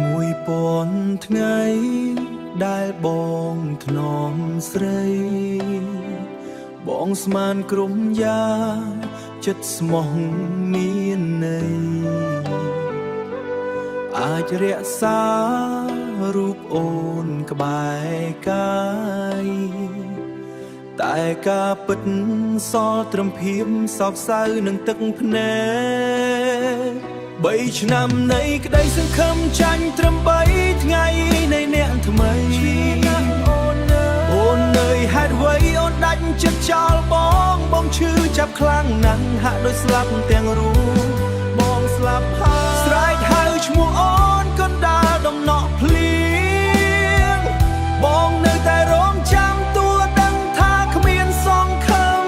មួយពាន់ថ្ងៃដែលបងថ្នមស្រីបងស្មានក្រុមយ៉ាងចិត្តស្មោះមានន័យអាចរក្សារូបអូនក្បែរកាយតែការពិតសល់ត្រឹមភាពសោកសៅនឹងទឹកភ្នែក3ឆ្នាំនៃក្តីសង្ឃឹមចាញ់ត្រឹម3ថ្ងៃនៃអ្នកថ្មីអូនអើយហេតុអ្វីអូនដាច់ចិត្តចោលបងឈឺចាប់ខ្លាំងណាស់ហាក់ដូចស្លាប់ទាំងរូបបងស្លាប់ហើយស្រែកហៅឈ្មោះអូនកណ្ដាលដំណក់ភ្លៀងបងនៅតែរងចាំទួដឹងថាគ្មានសង្ឃឹម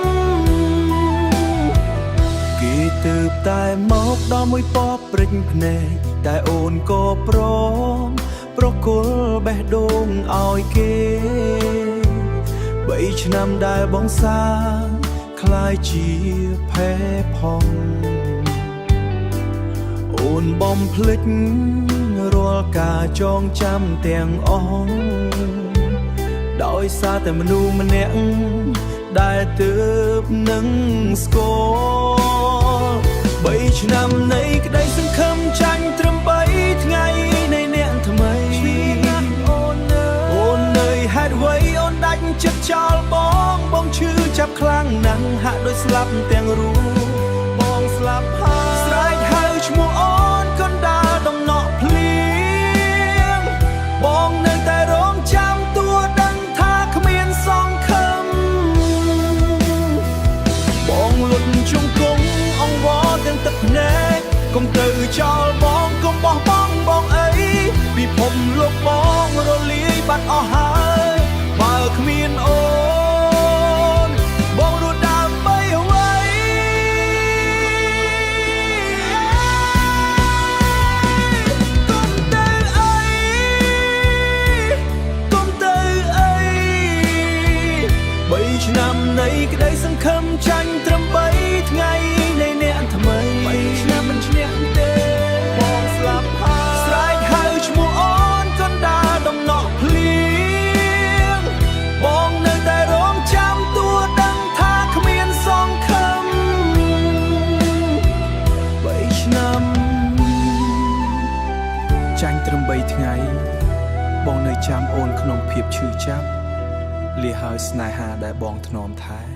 គេទើបតែមកដល់មួយពពព្រិចភ្នែកតែអូនក៏ព្រមប្រគល់បេះដូងឲ្យគេ3ឆ្នាំដែលបងសាងคล้ายជាផែផងអូនបំភ្លេចរាល់ការចងចាំទាំងអស់ដោយសារតែមនុស្សម្នាក់ដែលទើបនឹងស្គាល់3ឆ្នាំនៃក្តីសង្ឃឹមចាញ់ត្រឹម3ថ្ងៃនៃអ្នកថ្មីអូនអើយហេតុអ្វីអូនដាច់ចិត្តចោលបងឈឺចាប់ខ្លាំងណាស់ហាក់ដូចស្លាប់ទាំងរូបបងស្លាប់ហើយស្រែកហៅឈ្មោះអូនកណ្ដាលដំណក់ភ្លៀងបងនៅតែរងចាំទួដឹងថាគ្មានសង្ឃឹមបងលុតជង្គង់អង្វរទាំងទឹកភ្នែកកុំទៅចោលបងកុំបោះបង់បងអីពិភពលោកបងរលាយបាត់អស់ហើយបើគ្មានអូនបងរត់ដើម្បីអ្វីកុំទៅអីកុំទៅអី3ឆ្នាំនៃក្តីសង្ឃឹមចាញ់ត្រឹម3ថ្ងៃនៃអ្នកថ្មី3ឆ្នាំមិនឈ្នះទេបងស្លាប់ហើយស្រែកហៅឈ្មោះអូនកណ្ដាលដំណក់ភ្លៀងបងនៅតែរងចាំទួដឹងថាគ្មានសង្ឃឹម3ឆ្នាំចាញ់ត្រឹម3ថ្ងៃបងនៅចាំអូនក្នុងភាពឈឺចាប់លាហើយស្នេហាដែលបងថ្នមថែ